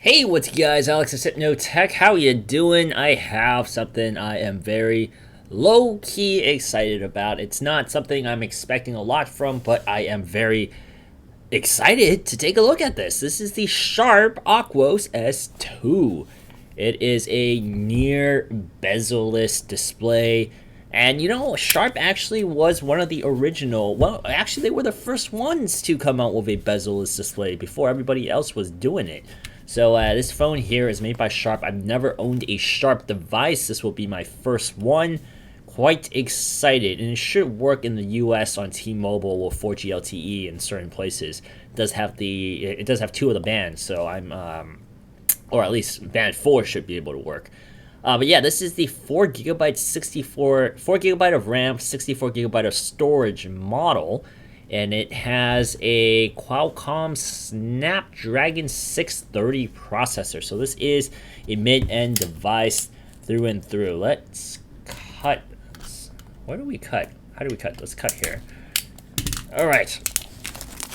Hey, what's up, guys? Alex of Tech. How you doing? I have something I am very low-key excited about. It's not something I'm expecting a lot from, but I am very excited to take a look at this. This is the Sharp Aquos S2. It is a near bezel-less display. And you know, Sharp actually was one of the original, well, actually they were the first ones to come out with a bezel-less display before everybody else was doing it. So this phone here is made by Sharp. I've never owned a Sharp device. This will be my first one. Quite excited, and it should work in the US on T-Mobile with 4G LTE in certain places. It does have two of the bands, so or at least band 4 should be able to work. But yeah, this is the 4 gigabyte of RAM, 64 gigabyte of storage model, and it has a Qualcomm Snapdragon 630 processor. So this is a mid-end device through and through. Let's cut. Where do we cut? How do we cut? Let's cut here. All right,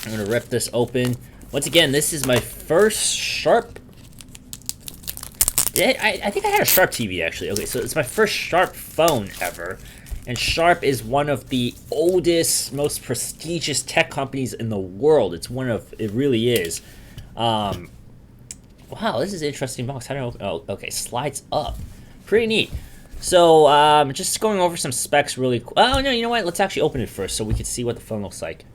I'm gonna rip this open. Once again, this is my first Sharp. I think I had a Sharp TV, actually. Okay, so it's my first Sharp phone ever. And Sharp is one of the oldest, most prestigious tech companies in the world. It really is. Wow, this is an interesting box. How do I open? Oh, okay, slides up. Pretty neat. So, just going over some specs really quick. Oh, no, you know what? Let's actually open it first so we can see what the phone looks like.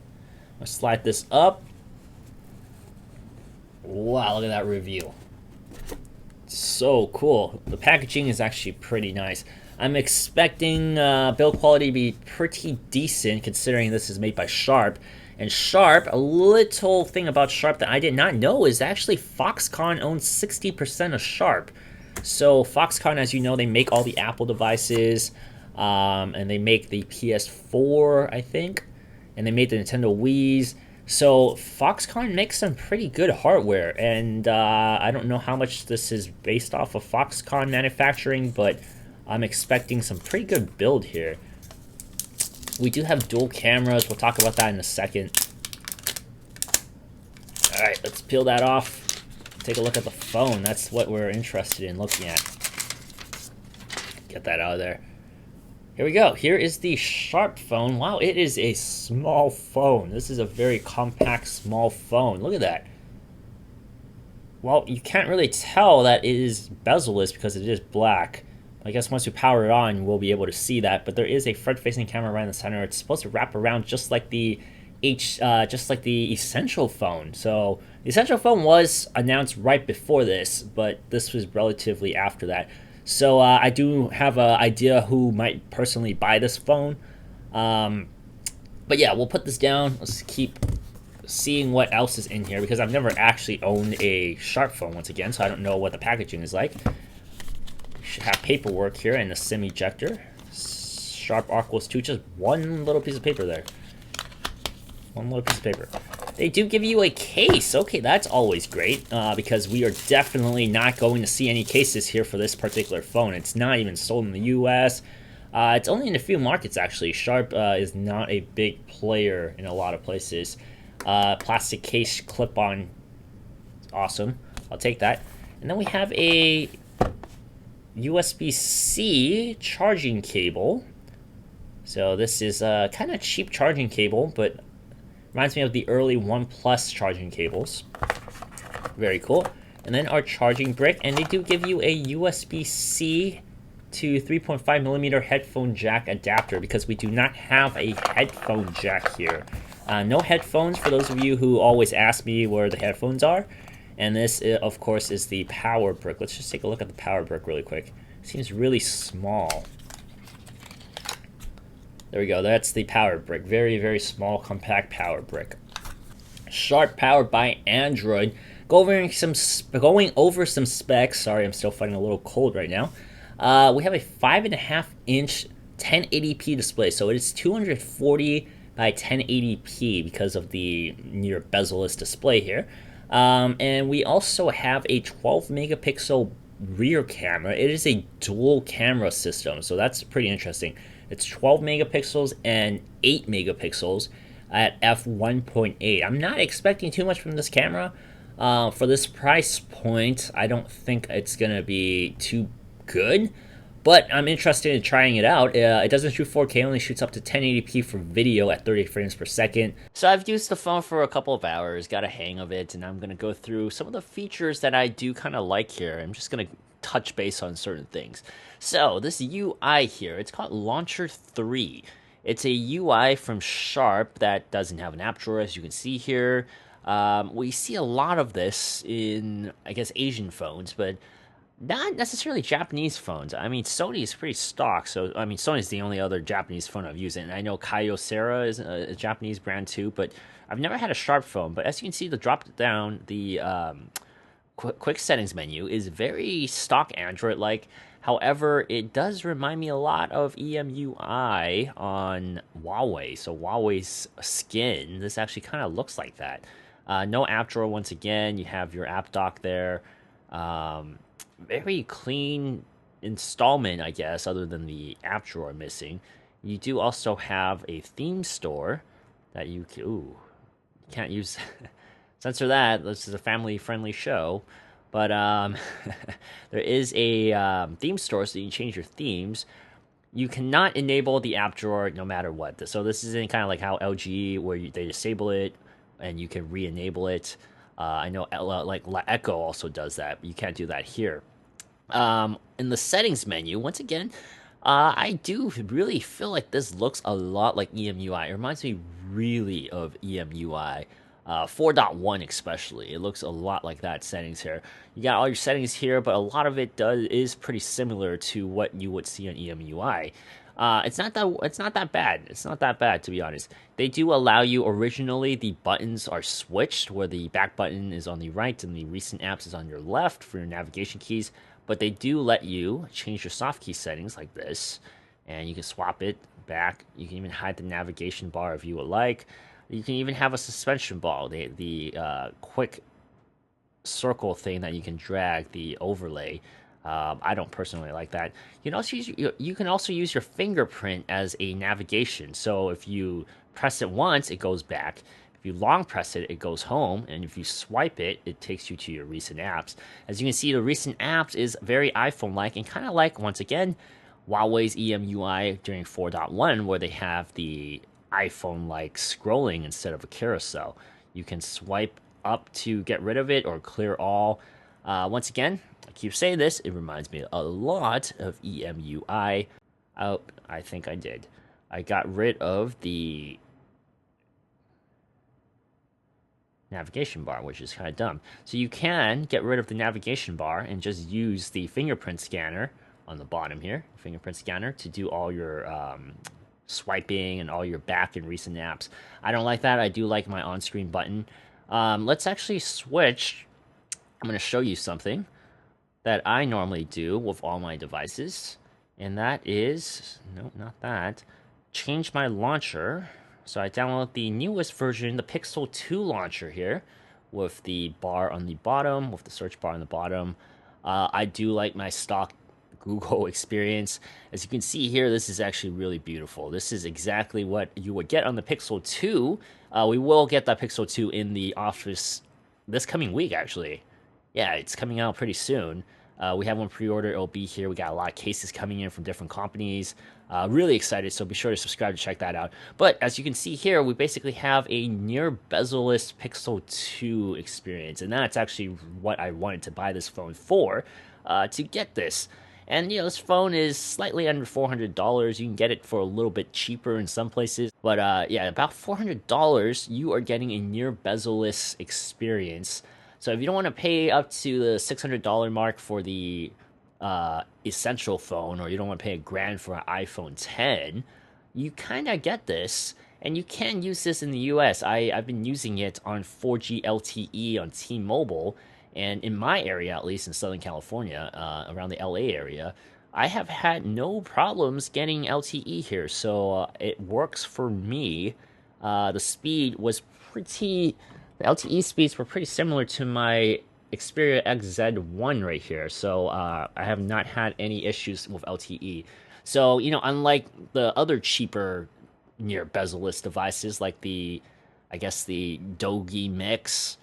I'll slide this up. Wow, look at that reveal. So cool. The packaging is actually pretty nice. I'm expecting build quality to be pretty decent considering this is made by Sharp. And Sharp, a little thing about Sharp that I did not know is actually Foxconn owns 60% of Sharp. So Foxconn, as you know, they make all the Apple devices, and they make the PS4, I think, and they made the Nintendo Wiis. So Foxconn makes some pretty good hardware, and I don't know how much this is based off of Foxconn manufacturing, but I'm expecting some pretty good build here. We do have dual cameras. We'll talk about that in a second. All right, let's peel that off. Take a look at the phone. That's what we're interested in looking at. Get that out of there. Here we go. Here is the Sharp phone. Wow, it is a small phone. This is a very compact, small phone. Look at that. Well, you can't really tell that it is bezel-less because it is black. I guess once you power it on, we'll be able to see that. But there is a front-facing camera right in the center. It's supposed to wrap around just like the Essential phone. So the Essential phone was announced right before this, but this was relatively after that. So I do have an idea who might personally buy this phone. But yeah, we'll put this down. Let's keep seeing what else is in here because I've never actually owned a Sharp phone once again, so I don't know what the packaging is like. We should have paperwork here and a SIM ejector. Sharp Aquos S2, just one little piece of paper there. One little piece of paper. They do give you a case. Okay, that's always great because we are definitely not going to see any cases here for this particular phone. It's not even sold in the US. It's only in a few markets, actually. Sharp is not a big player in a lot of places. Plastic case clip-on. Awesome. I'll take that. And then we have a USB-C charging cable. So this is a kind of cheap charging cable, but reminds me of the early OnePlus charging cables. Very cool. And then our charging brick, and they do give you a USB-C to 3.5 millimeter headphone jack adapter because we do not have a headphone jack here. No headphones for those of you who always ask me where the headphones are. And this, of course, is the power brick. Let's just take a look at the power brick really quick. It seems really small. There we go. That's the power brick. Very, very small, compact power brick. Sharp powered by Android. Going over some specs. Sorry, I'm still fighting a little cold right now. We have a 5.5-inch 1080p display. So it is 240 by 1080p because of the near bezel-less display here. And we also have a 12 megapixel rear camera. It is a dual camera system, so that's pretty interesting. It's 12 megapixels and 8 megapixels at f1.8. I'm not expecting too much from this camera. For this price point, I don't think it's gonna be too good, but I'm interested in trying it out. It doesn't shoot 4K, only shoots up to 1080p for video at 30 frames per second. So I've used the phone for a couple of hours, got a hang of it, and I'm gonna go through some of the features that I do kind of like here. I'm just gonna touch base on certain things. So this UI here, it's called Launcher 3. It's a UI from Sharp that doesn't have an app drawer, as you can see here. We see a lot of this in, I guess, Asian phones, but not necessarily Japanese phones. I mean, Sony is pretty stock, so I mean, Sony's the only other Japanese phone I've used, and I know Kyocera is a Japanese brand too, but I've never had a Sharp phone. But as you can see, the drop down, the quick settings menu is very stock Android-like. However, it does remind me a lot of EMUI on Huawei. So Huawei's skin, this actually kind of looks like that. No app drawer once again. You have your app dock there. Very clean installment, I guess, other than the app drawer missing. You do also have a theme store that you can, ooh, you can't use. Censor that. This is a family-friendly show. But there is a theme store, so you can change your themes. You cannot enable the app drawer no matter what. So this isn't kind of like how LG, where they disable it and you can re-enable it. I know like Echo also does that, but you can't do that here. In the settings menu, once again, I do really feel like this looks a lot like EMUI. It reminds me really of EMUI. 4.1 especially. It looks a lot like that settings here. You got all your settings here, but a lot of it is pretty similar to what you would see on EMUI. It's not that bad. It's not that bad, to be honest. They do allow you, originally the buttons are switched, where the back button is on the right and the recent apps is on your left for your navigation keys, but they do let you change your soft key settings like this, and you can swap it back. You can even hide the navigation bar if you would like. You can even have a suspension ball, the quick circle thing that you can drag, the overlay. I don't personally like that. You can also use your fingerprint as a navigation. So if you press it once, it goes back. If you long press it, it goes home. And if you swipe it, it takes you to your recent apps. As you can see, the recent apps is very iPhone-like and kind of like, once again, Huawei's EMUI during 4.1, where they have the iPhone-like scrolling instead of a carousel. You can swipe up to get rid of it or clear all. Once again, I keep saying this, it reminds me a lot of EMUI. Oh, I think I did. I got rid of the navigation bar, which is kind of dumb. So you can get rid of the navigation bar and just use the fingerprint scanner on the bottom here, fingerprint scanner, to do all your swiping and all your back and recent apps. I don't like that. I do like my on-screen button. Let's actually switch. I'm going to show you something that I normally do with all my devices, and that is, no, not that, change my launcher. So I download the newest version, the Pixel 2 launcher here, with the bar on the bottom, with the search bar on the bottom. I do like my stock Google experience. As you can see here, this is actually really beautiful. This is exactly what you would get on the Pixel 2. We will get that Pixel 2 in the office this coming week, actually. Yeah, it's coming out pretty soon. We have one pre-order. It'll be here. We got a lot of cases coming in from different companies. Really excited, so be sure to subscribe to check that out. But as you can see here, we basically have a near bezel-less Pixel 2 experience, and that's actually what I wanted to buy this phone for, to get this. And, this phone is slightly under $400. You can get it for a little bit cheaper in some places. But, yeah, about $400, you are getting a near bezel-less experience. So if you don't want to pay up to the $600 mark for the essential phone, or you don't want to pay $1,000 for an iPhone 10, you kind of get this. And you can use this in the US. I've been using it on 4G LTE on T-Mobile. And in my area, at least in Southern California, around the LA area, I have had no problems getting LTE here. So it works for me. The speed was pretty... The LTE speeds were pretty similar to my Xperia XZ1 right here. So I have not had any issues with LTE. So, unlike the other cheaper near bezel-less devices like I guess the Doogee Mix,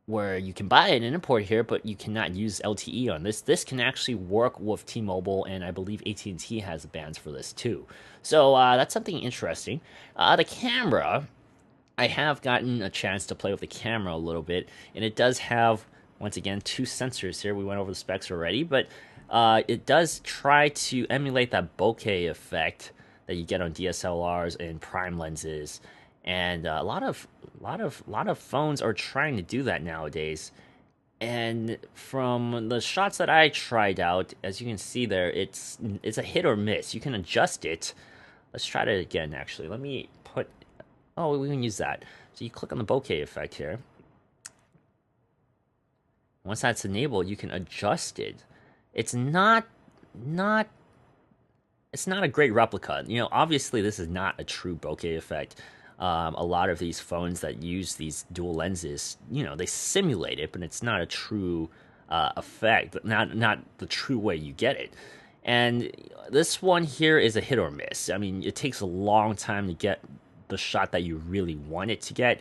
where you can buy it and import here, but you cannot use LTE on this. This can actually work with T-Mobile, and I believe AT&T has bands for this too. So that's something interesting. The camera, I have gotten a chance to play with the camera a little bit, and it does have, once again, 2 sensors here. We went over the specs already, but it does try to emulate that bokeh effect that you get on DSLRs and prime lenses, and a lot of phones are trying to do that nowadays. And from the shots that I tried out, as you can see there, it's a hit or miss. You can adjust it. Let's try it again. Actually, let me put. Oh, we can use that. So you click on the bokeh effect here. Once that's enabled, you can adjust it. It's not a great replica. You know, obviously this is not a true bokeh effect. A lot of these phones that use these dual lenses, you know, they simulate it, but it's not a true effect. Not the true way you get it. And this one here is a hit or miss. I mean, it takes a long time to get the shot that you really want it to get.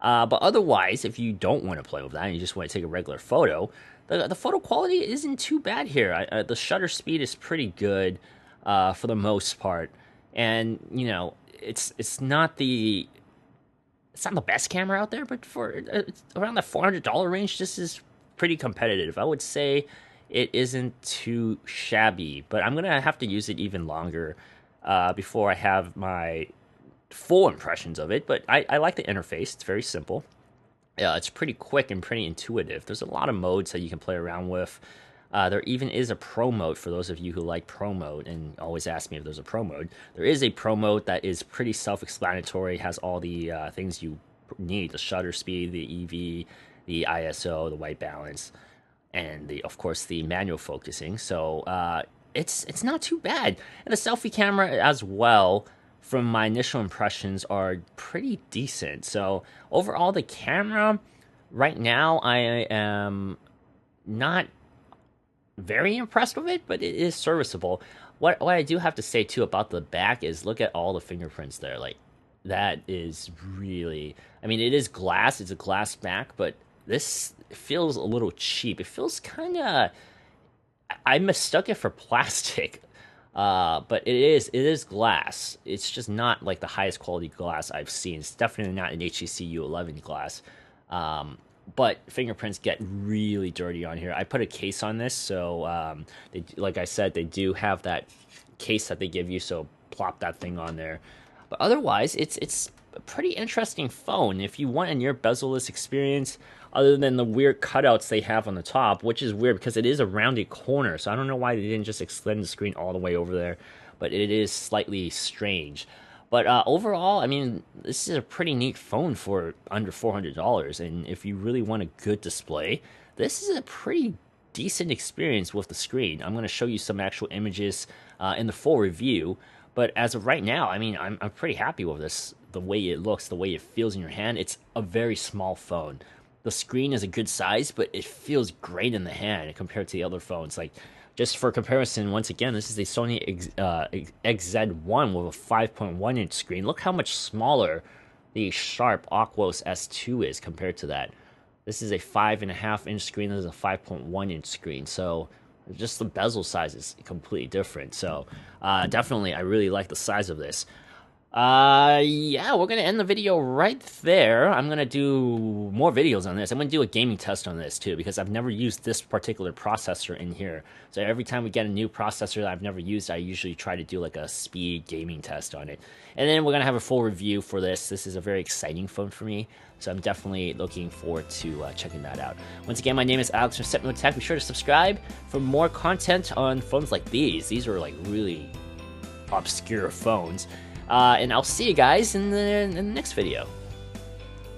But otherwise, if you don't want to play with that and you just want to take a regular photo, the photo quality isn't too bad here. The shutter speed is pretty good for the most part, and you know it's not the best camera out there, but for around the $400 range, this is pretty competitive. I would say it isn't too shabby, but I'm gonna have to use it even longer before I have my full impressions of it. But I like the interface. It's very simple. It's pretty quick and pretty intuitive. There's a lot of modes that you can play around with. There even is a pro mode for those of you who like pro mode and always ask me if there's a pro mode. There is a pro mode that is pretty self-explanatory, has all the things you need: the shutter speed, the EV, the ISO, the white balance, and of course the manual focusing. So it's not too bad. And the selfie camera as well, from my initial impressions, are pretty decent. So overall, the camera right now, I am not very impressed with it, but it is serviceable. What I do have to say too about the back is, look at all the fingerprints there. Like, that is really, I mean, it is glass, it's a glass back, but this feels a little cheap. It feels kind of, I mistook it for plastic. But it is glass. It's just not like the highest quality glass I've seen. It's definitely not an HTC U11 glass. But fingerprints get really dirty on here. I put a case on this, so like I said, they do have that case that they give you, so plop that thing on there. But otherwise, it's a pretty interesting phone. If you want a near bezel-less experience, other than the weird cutouts they have on the top, which is weird because it is a rounded corner, so I don't know why they didn't just extend the screen all the way over there, but it is slightly strange. But overall, I mean, this is a pretty neat phone for under $400, and if you really want a good display, this is a pretty decent experience with the screen. I'm going to show you some actual images in the full review, but as of right now, I mean, I'm pretty happy with this. The way it looks, the way it feels in your hand. It's a very small phone. The screen is a good size, but it feels great in the hand compared to the other phones. Like, just for comparison, once again, this is a Sony XZ1 with a 5.1 inch screen. Look how much smaller the Sharp Aquos S2 is compared to that. This is a 5.5 inch screen. This is a 5.1 inch screen. So just the bezel size is completely different. So definitely, I really like the size of this. Yeah, we're gonna end the video right there. I'm gonna do more videos on this. I'm gonna do a gaming test on this too, because I've never used this particular processor in here. So every time we get a new processor that I've never used, I usually try to do like a speed gaming test on it. And then we're gonna have a full review for this. This is a very exciting phone for me, so I'm definitely looking forward to checking that out. Once again, my name is Alex from Stepno Tech. Be sure to subscribe for more content on phones like these. These are like really obscure phones. And I'll see you guys in the next video.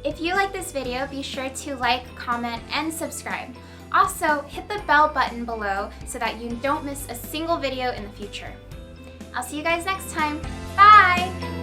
If you like this video, be sure to like, comment, and subscribe. Also, hit the bell button below so that you don't miss a single video in the future. I'll see you guys next time. Bye!